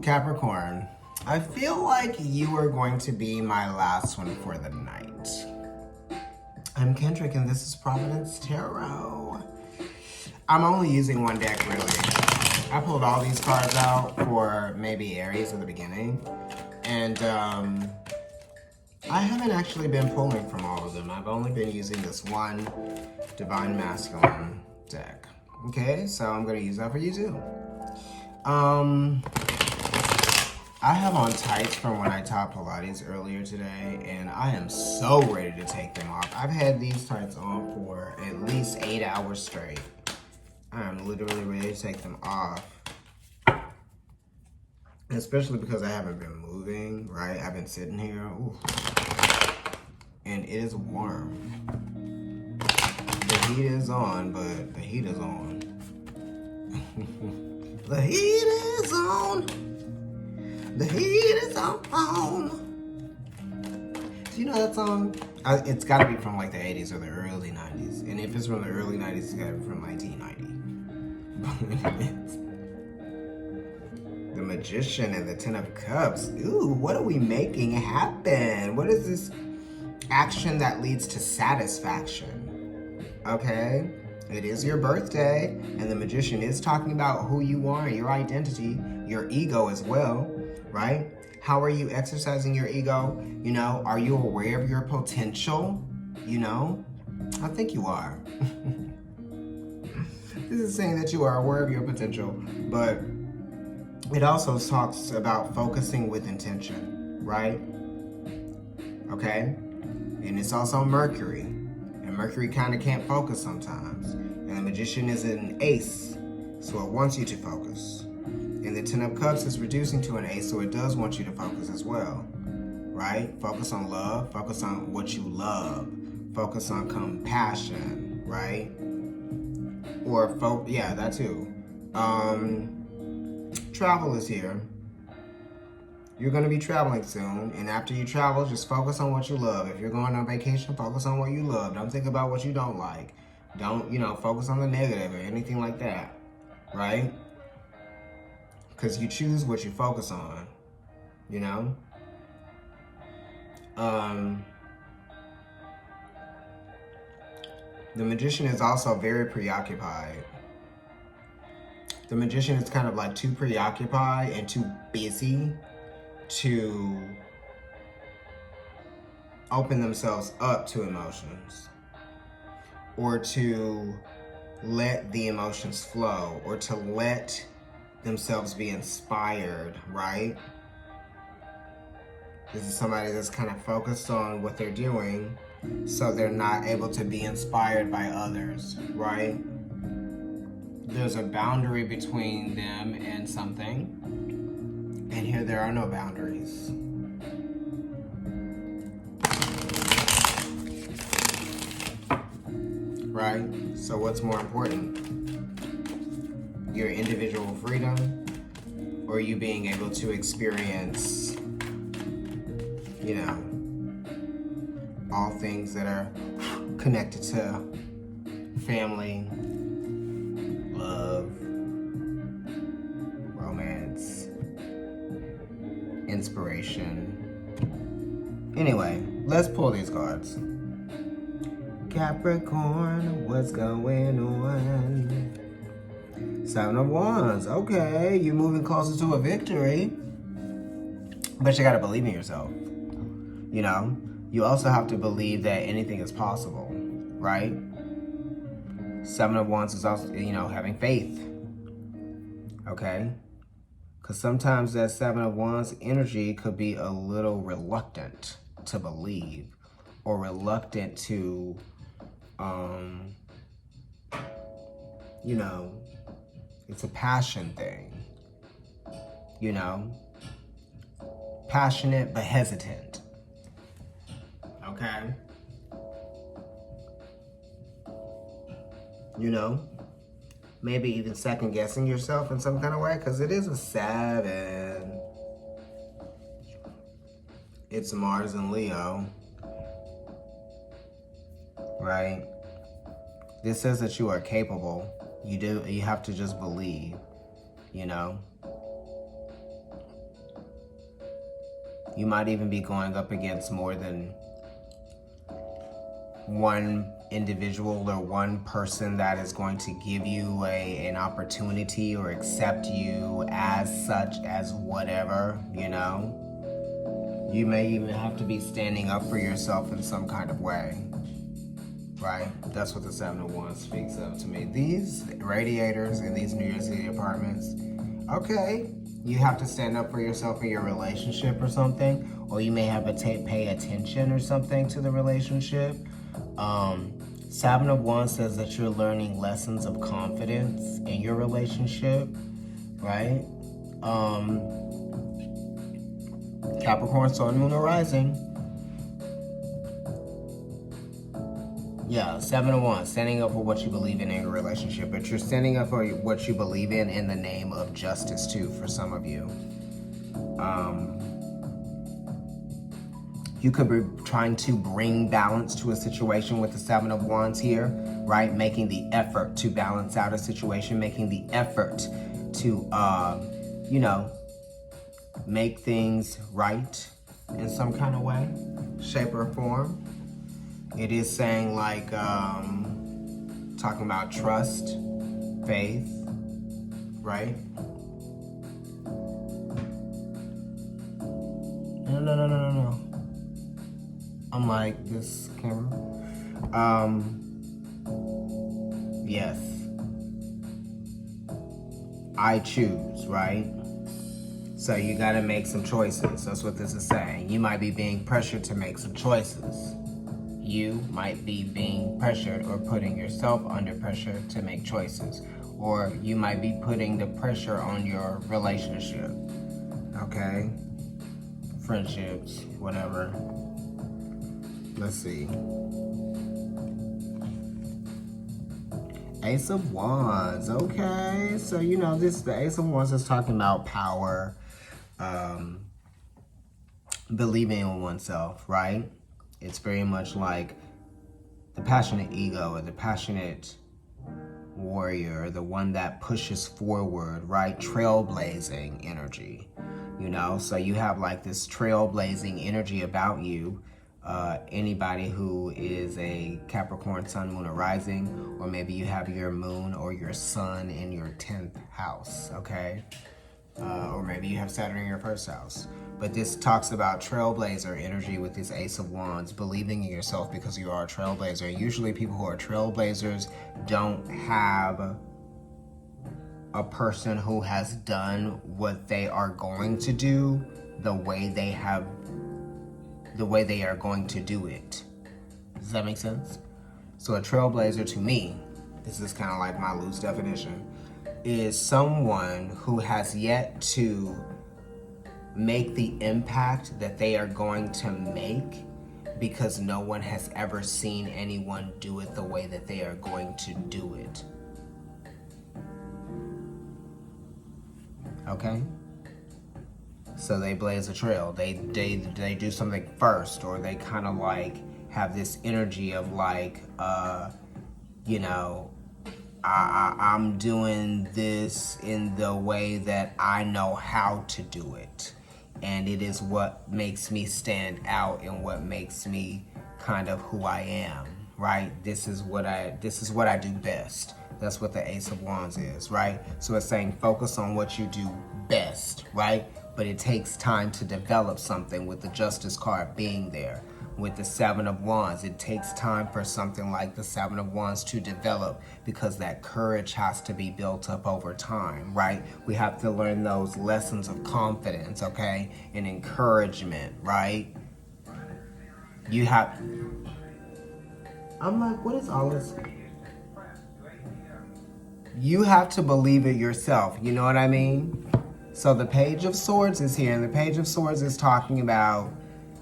Capricorn, I feel like you are going to be my last one for the night. I'm Kendrick and this is Providence Tarot. I'm only using one deck, really. I pulled all these cards out for maybe Aries at the beginning. And I haven't actually been pulling from all of them. I've only been using this one Divine Masculine deck. Okay, so I'm gonna use that for you too. I have on tights from when I taught Pilates earlier today, and I am so ready to take them off. I've had these tights on for at least 8 hours straight. I'm literally ready to take them off. Especially because I haven't been moving, right? I've been sitting here, ooh. And it is warm. The heat is on, but the heat is on. The heat is on. The heat is on. Do you know that song? It's gotta be from like the 80s or the early 90s. And if it's from the early 90s, it's gotta be from 1990. The Magician and the Ten of Cups. Ooh, what are we making happen? What is this action that leads to satisfaction? Okay, it is your birthday, and the Magician is talking about who you are, your identity, your ego as well, right? How are you exercising your ego? You know, are you aware of your potential? You know, I think you are. This is saying that you are aware of your potential, but it also talks about focusing with intention, right? Okay? And it's also Mercury. And Mercury kind of can't focus sometimes. And the Magician is an ace, so it wants you to focus. And the Ten of Cups is reducing to an ace, so it does want you to focus as well, right? Focus on love, focus on what you love, focus on compassion, right? Or, yeah, that too. Travel is here. You're going to be traveling soon, and after you travel, just focus on what you love. If you're going on vacation, focus on what you love. Don't think about what you don't like. Don't, focus on the negative or anything like that, right? Because you choose what you focus on, you know? The Magician is also very preoccupied. The Magician is kind of like too preoccupied and too busy to open themselves up to emotions or to let the emotions flow or to let themselves be inspired, right? This is somebody that's kind of focused on what they're doing, so they're not able to be inspired by others, right? There's a boundary between them and something, and here there are no boundaries. Right? So what's more important? Your individual freedom, or you being able to experience, all things that are connected to family, love, romance, inspiration. Anyway, let's pull these cards. Capricorn, what's going on? Seven of Wands. Okay, you're moving closer to a victory. But you gotta believe in yourself. You also have to believe that anything is possible, right? Seven of Wands is also, having faith. Okay? Because sometimes that Seven of Wands energy could be a little reluctant to believe or reluctant to, it's a passion thing, passionate but hesitant. Okay? Maybe even second guessing yourself in some kind of way, because it is a 7. It's Mars and Leo, right? This says that you are capable. You have to just believe, You might even be going up against more than one individual or one person that is going to give you an opportunity or accept you as such, as whatever, you know. You may even have to be standing up for yourself in some kind of way, right? That's what the 7 of Wands speaks of to me. These radiators in these New York City apartments, okay, you have to stand up for yourself in your relationship or something, or you may have to pay attention or something to the relationship. 7 of Wands says that you're learning lessons of confidence in your relationship, right? Capricorn, Sun, Moon, or Rising. Yeah, 7 of Wands, standing up for what you believe in your relationship, but you're standing up for what you believe in the name of justice too, for some of you. You could be trying to bring balance to a situation with the 7 of Wands here, right? Making the effort to balance out a situation, making the effort to, you know, make things right in some kind of way, shape, or form. It is saying like, talking about trust, faith, right? No. I'm like, this camera. Yes. I choose, right? So you gotta make some choices. That's what this is saying. You might be being pressured to make some choices. You might be being pressured or putting yourself under pressure to make choices. Or you might be putting the pressure on your relationship. Okay? Friendships, whatever. Let's see. Ace of Wands. Okay. So, you know, the Ace of Wands is talking about power, believing in oneself, right? It's very much like the passionate ego or the passionate warrior, the one that pushes forward, right? Trailblazing energy, you know? So you have like this trailblazing energy about you. Anybody who is a Capricorn, Sun, Moon, or Rising, or maybe you have your moon or your sun in your 10th house, okay? Or maybe you have Saturn in your first house. But this talks about trailblazer energy with this Ace of Wands, believing in yourself because you are a trailblazer. Usually people who are trailblazers don't have a person who has done what they are going to do the way they are going to do it. Does that make sense? So a trailblazer to me, this is kind of like my loose definition, is someone who has yet to make the impact that they are going to make because no one has ever seen anyone do it the way that they are going to do it. Okay? So they blaze a trail. They do something first, or they kind of like have this energy of like, you know, I'm doing this in the way that I know how to do it. And it is what makes me stand out and what makes me kind of who I am, right? This is what I do best. That's what the Ace of Wands is, right? So it's saying focus on what you do best, right? But it takes time to develop something, with the Justice card being there. With the 7 of Wands, it takes time for something like the 7 of Wands to develop, because that courage has to be built up over time, right? We have to learn those lessons of confidence, okay? And encouragement, right? I'm like, what is all this? You have to believe it yourself, you know what I mean? So the Page of Swords is here, and the Page of Swords is talking about,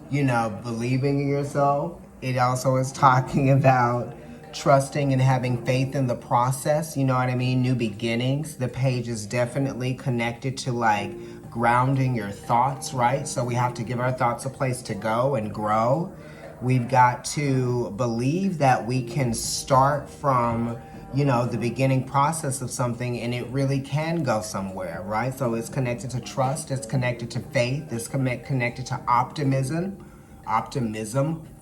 you know, believing in yourself. It also is talking about trusting and having faith in the process, you know what I mean? New beginnings. The page is definitely connected to like grounding your thoughts, right? So we have to give our thoughts a place to go and grow. We've got to believe that we can start from you know, the beginning process of something, and it really can go somewhere, right? So it's connected to trust, it's connected to faith, it's connected to optimism,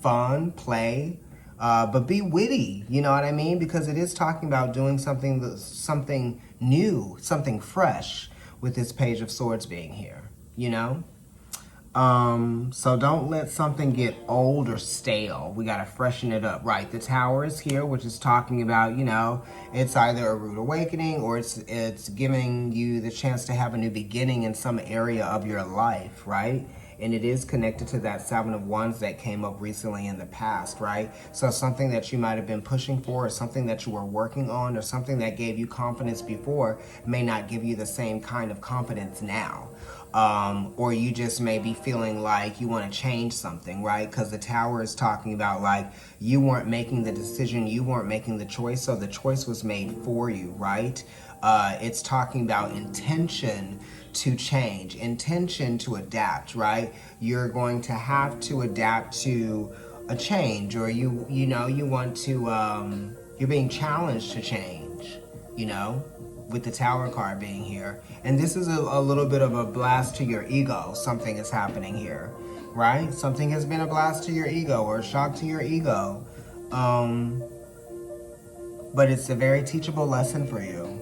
fun, play, but be witty, you know what I mean? Because it is talking about doing something new, something fresh with this Page of Swords being here, you know? So don't let something get old or stale. We gotta freshen it up, right? The Tower is here, which is talking about, you know, it's either a rude awakening or it's giving you the chance to have a new beginning in some area of your life, right? And it is connected to that Seven of Wands that came up recently in the past, right? So something that you might have been pushing for, or something that you were working on, or something that gave you confidence before may not give you the same kind of confidence now. Or you just may be feeling like you want to change something, right? Because the Tower is talking about like you weren't making the decision, you weren't making the choice, so the choice was made for you, right? It's talking about intention to change, intention to adapt, right? You're going to have to adapt to a change, or you want to, you're being challenged to change, you know, with the Tower card being here. And this is a little bit of a blast to your ego. Something is happening here, right? Something has been a blast to your ego or a shock to your ego. But it's a very teachable lesson for you.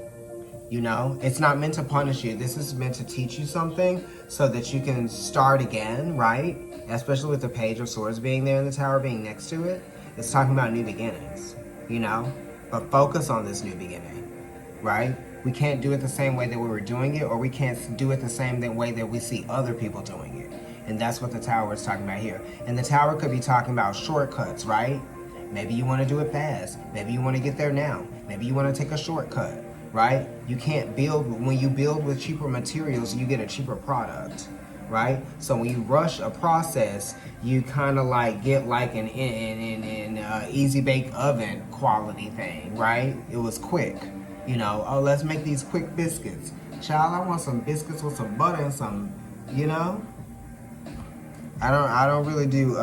You know, it's not meant to punish you. This is meant to teach you something so that you can start again, right? Especially with the Page of Swords being there and the Tower being next to it. It's talking about new beginnings, you know? But focus on this new beginning, right? We can't do it the same way that we were doing it, or we can't do it the same way that we see other people doing it. And that's what the Tower is talking about here. And the Tower could be talking about shortcuts, right? Maybe you want to do it fast. Maybe you want to get there now. Maybe you want to take a shortcut, right? You can't build, when you build with cheaper materials, you get a cheaper product, right? So when you rush a process, you kind of like get like an easy bake oven quality thing, right? It was quick, you know. Oh, let's make these quick biscuits. Child, I want some biscuits with some butter and some, you know. I don't really do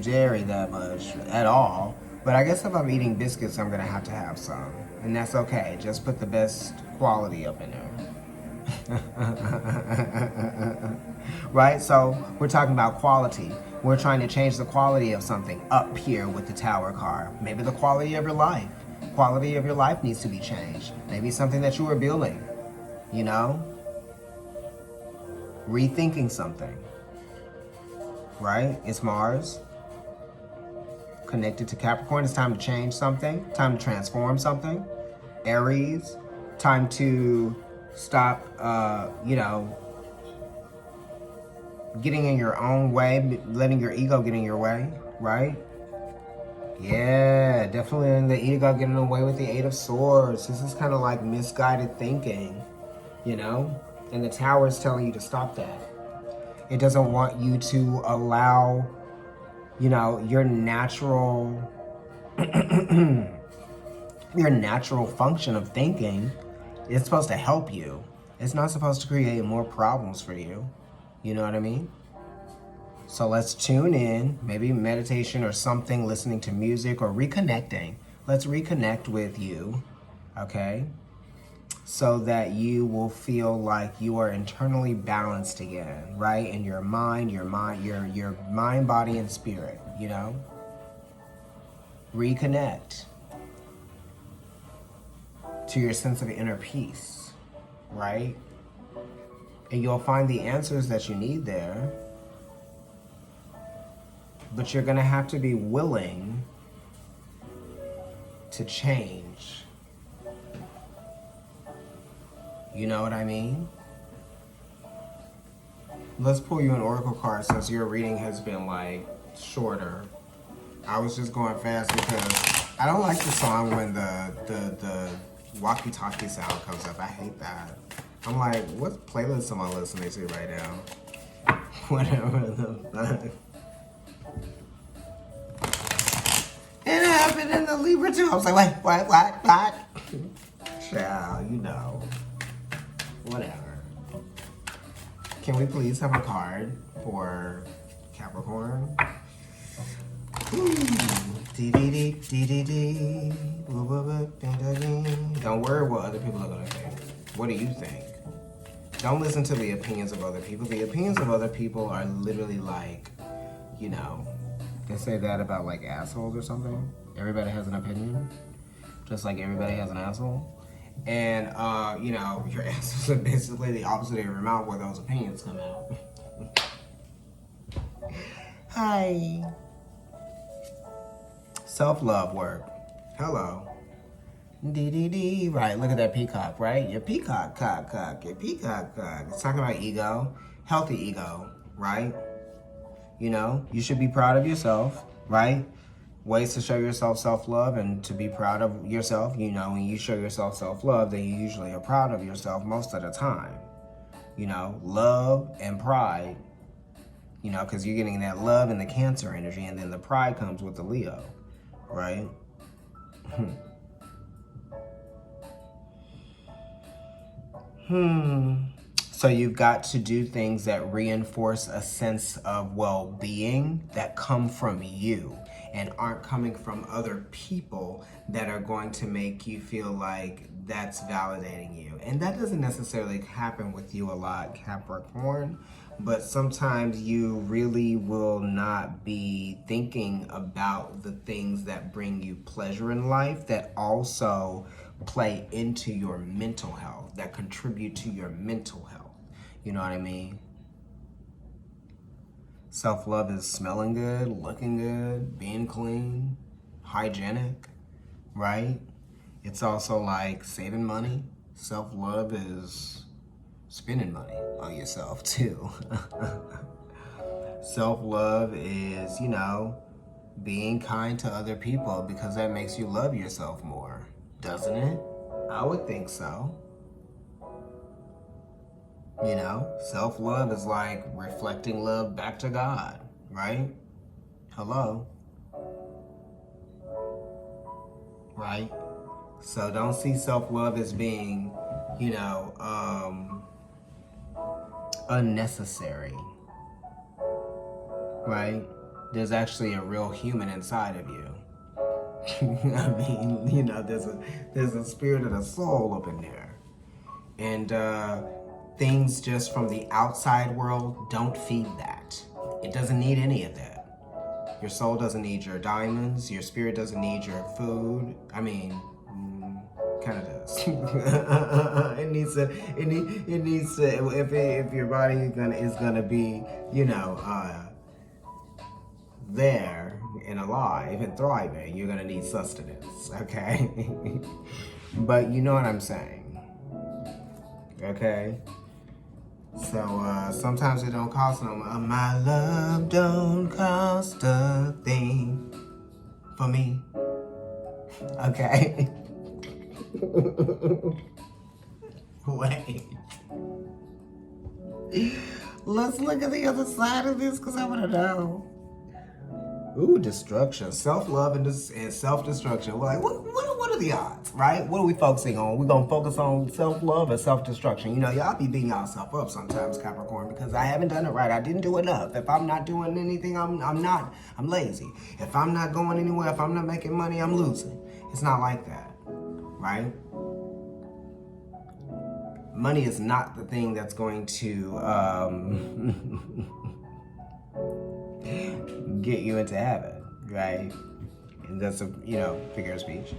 dairy that much at all. But I guess if I'm eating biscuits, I'm gonna have to have some. And that's okay. Just put the best quality up in there. Right? So we're talking about quality. We're trying to change the quality of something up here with the Tower card. Maybe the quality of your life. Quality of your life needs to be changed. Maybe something that you were building, you know? Rethinking something. Right? It's Mars. Connected to Capricorn. It's time to change something. Time to transform something. Aries. Time to stop, you know, getting in your own way, letting your ego get in your way, right? Yeah, definitely letting the ego get in the way with the Eight of Swords. This is kind of like misguided thinking, you know? And the Tower is telling you to stop that. It doesn't want you to allow, you know, your natural your natural function of thinking. It's supposed to help you. It's not supposed to create more problems for you. You know what I mean? So let's tune in, maybe meditation or something, listening to music or reconnecting. Let's reconnect with you, okay? So that you will feel like you are internally balanced again, right? In your mind, your mind, body, and spirit, you know? Reconnect to your sense of inner peace, right? And you'll find the answers that you need there. But you're gonna have to be willing to change. You know what I mean? Let's pull you an oracle card since your reading has been like shorter. I was just going fast because I don't like the song when the walkie-talkie sound comes up. I hate that. I'm like, what playlist am I listening to right now? Whatever the fuck. It happened in the Libra too. I was like, wait, what? Child, you know. Whatever. Can we please have a card for Capricorn? Don't worry what other people are gonna think. What do you think? Don't listen to the opinions of other people. The opinions of other people are literally like, you know, they say that about like assholes or something. Everybody has an opinion, just like everybody has an asshole. And, you know, your assholes are basically the opposite of your mouth where those opinions come out. Hi. Self-love work. Hello. Dee. Right, look at that peacock, right? Your peacock, cock. Your peacock, cock. It's talking about ego. Healthy ego, right? You know, you should be proud of yourself, right? Ways to show yourself self-love and to be proud of yourself. You know, when you show yourself self-love, then you usually are proud of yourself most of the time. You know, love and pride, you know, because you're getting that love and the Cancer energy, and then the pride comes with the Leo, right? So you've got to do things that reinforce a sense of well-being that come from you and aren't coming from other people that are going to make you feel like that's validating you. And that doesn't necessarily happen with you a lot, Capricorn, but sometimes you really will not be thinking about the things that bring you pleasure in life that also play into your mental health, that contribute to your mental health. You know what I mean? Self-love is smelling good, looking good, being clean, hygienic, right? It's also like saving money. Self-love is spending money on yourself too. Self-love is, you know, being kind to other people because that makes you love yourself more, doesn't it? I would think so. You know, self-love is like reflecting love back to God, right? Hello? Right? So don't see self-love as being, you know, unnecessary, right? There's actually a real human inside of you. I mean, you know, there's a spirit and a soul up in there. And things just from the outside world don't feed that. It doesn't need any of that. Your soul doesn't need your diamonds. Your spirit doesn't need your food. I mean, kind of does. It needs to. If your body is gonna be, you know, there and alive and thriving, you're gonna need sustenance. Okay. But you know what I'm saying. Okay. So sometimes it don't cost no. My love don't cost a thing for me. Okay. Wait. Let's look at the other side of this because I want to know. Ooh, destruction, self-love and self-destruction. We're like, what are the odds, right? What are we focusing on? We're gonna focus on self-love or self-destruction. You know, y'all be beating yourself up sometimes, Capricorn, because I haven't done it right. I didn't do enough. If I'm not doing anything, I'm lazy. If I'm not going anywhere, if I'm not making money, I'm losing. It's not like that, right? Money is not the thing that's going to get you into heaven, right? And that's a, you know, figure of speech.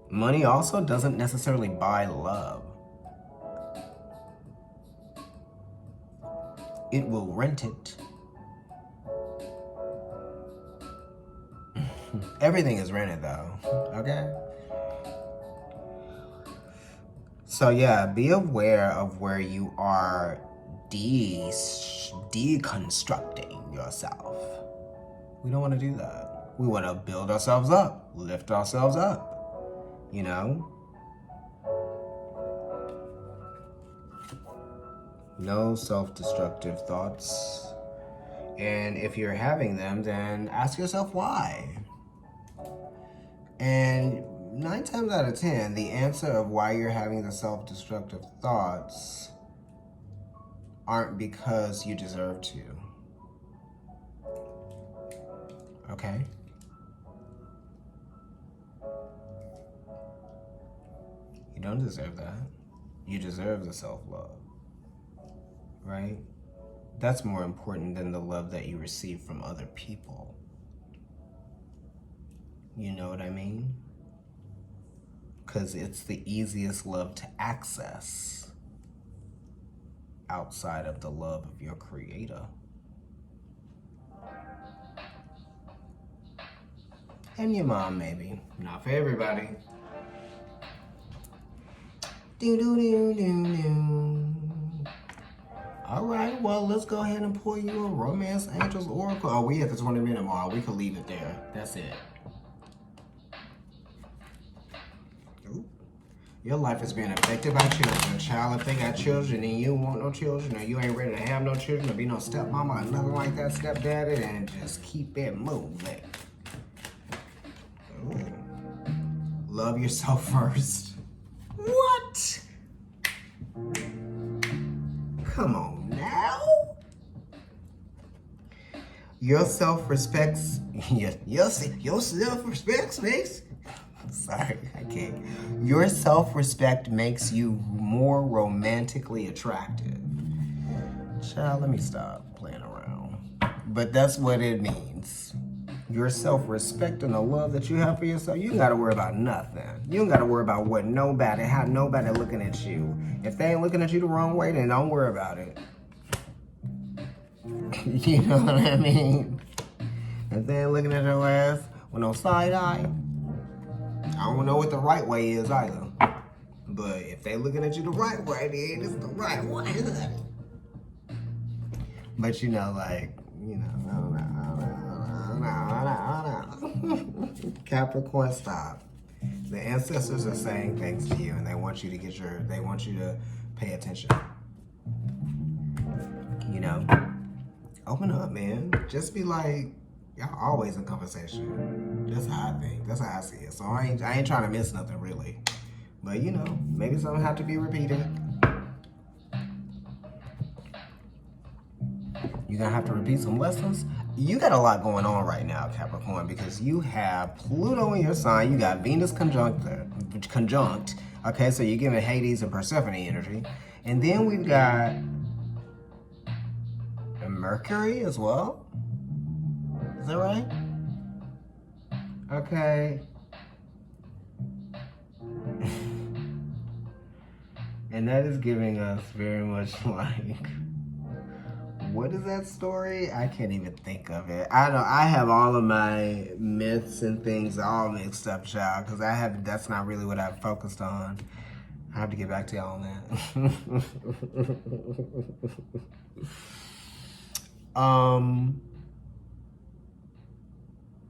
Money also doesn't necessarily buy love. It will rent it. Everything is rented though, okay? So yeah, be aware of where you are deconstructing yourself. We don't want to do that. We want to build ourselves up, lift ourselves up, you know? No self-destructive thoughts. And if you're having them, then ask yourself why. And 9 times out of 10, the answer of why you're having the self-destructive thoughts aren't because you deserve to. Okay? You don't deserve that. You deserve the self-love. Right? That's more important than the love that you receive from other people. You know what I mean? Because it's the easiest love to access outside of the love of your creator. And your mom, maybe. Not for everybody. All right, well, let's go ahead and pull you a Romance Angels Oracle. Oh, we at the 20-minute mark. We could leave it there. That's it. Ooh. Your life is being affected by children. Child, if they got children and you don't want no children, or you ain't ready to have no children, or be no stepmama or nothing like that, stepdaddy, then just keep it moving. Ooh. Love yourself first. What? Come on now. Your self-respect makes... Sorry, I can't. Your self-respect makes you more romantically attractive. Child, let me stop playing around. But that's what it means. Your self-respect and the love that you have for yourself, you ain't gotta worry about nothing. You don't gotta worry about how nobody looking at you. If they ain't looking at you the wrong way, then don't worry about it. You know what I mean? If they ain't looking at your ass with no side eye, I don't know what the right way is either. But if they looking at you the right way, then it's the right way. But you know, like, you know, I don't know. Capricorn, stop. The ancestors are saying things to you, and they want you to pay attention. You know, open up, man. Just be like, y'all always in conversation. That's how I think. That's how I see it. So I ain't trying to miss nothing really. But you know, maybe something have to be repeated. You're gonna have to repeat some lessons. You got a lot going on right now, Capricorn, because you have Pluto in your sign. You got Venus conjunct. Okay, so you're giving Hades and Persephone energy. And then we've got Mercury as well. Is that right? Okay. And that is giving us very much like... What is that story? I can't even think of it. I have all of my myths and things all mixed up, child, because that's not really what I've focused on. I have to get back to y'all on that.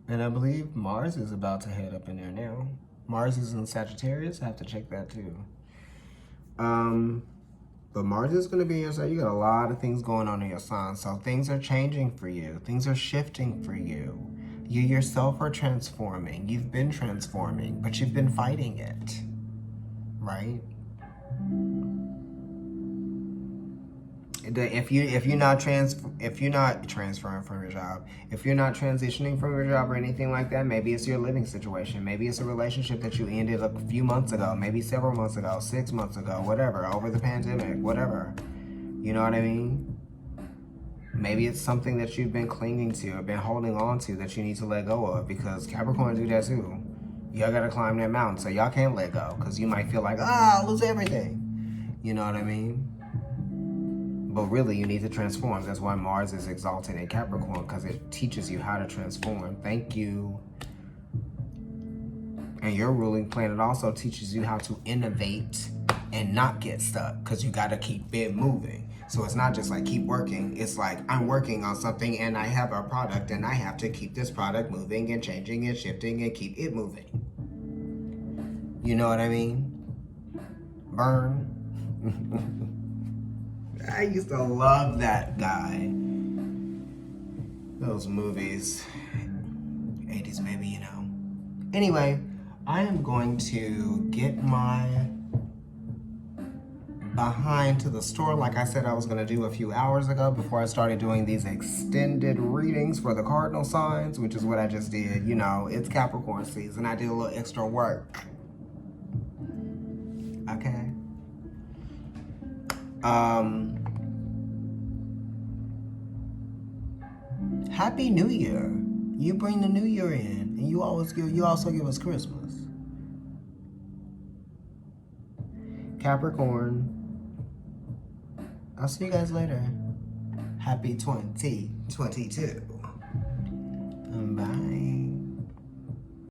And I believe Mars is about to head up in there now. Mars is in Sagittarius. I have to check that too. But Mars is going to be in your sign. You got a lot of things going on in your sign. So things are changing for you. Things are shifting for you. You yourself are transforming. You've been transforming, but you've been fighting it. Right? If you're not transferring from your job, if you're not transitioning from your job or anything like that, maybe it's your living situation. Maybe it's a relationship that you ended a few months ago, maybe several months ago, 6 months ago, whatever, over the pandemic, whatever. You know what I mean? Maybe it's something that you've been clinging to or been holding on to that you need to let go of, because Capricorn do that too. Y'all gotta climb that mountain, so y'all can't let go, because you might feel like, I'll lose everything. You know what I mean? But really, you need to transform. That's why Mars is exalted in Capricorn, because it teaches you how to transform. Thank you. And your ruling planet also teaches you how to innovate and not get stuck, because you got to keep it moving. So it's not just like keep working. It's like I'm working on something and I have a product and I have to keep this product moving and changing and shifting and keep it moving. You know what I mean? Burn. I used to love that guy. Those movies. 80s, maybe, you know. Anyway, I am going to get my behind to the store like I said I was going to do a few hours ago before I started doing these extended readings for the cardinal signs, which is what I just did. You know, it's Capricorn season. I did a little extra work. Okay. Happy New Year. You bring the New Year in, and you also give us Christmas. Capricorn. I'll see you guys later. Happy 2022. Bye.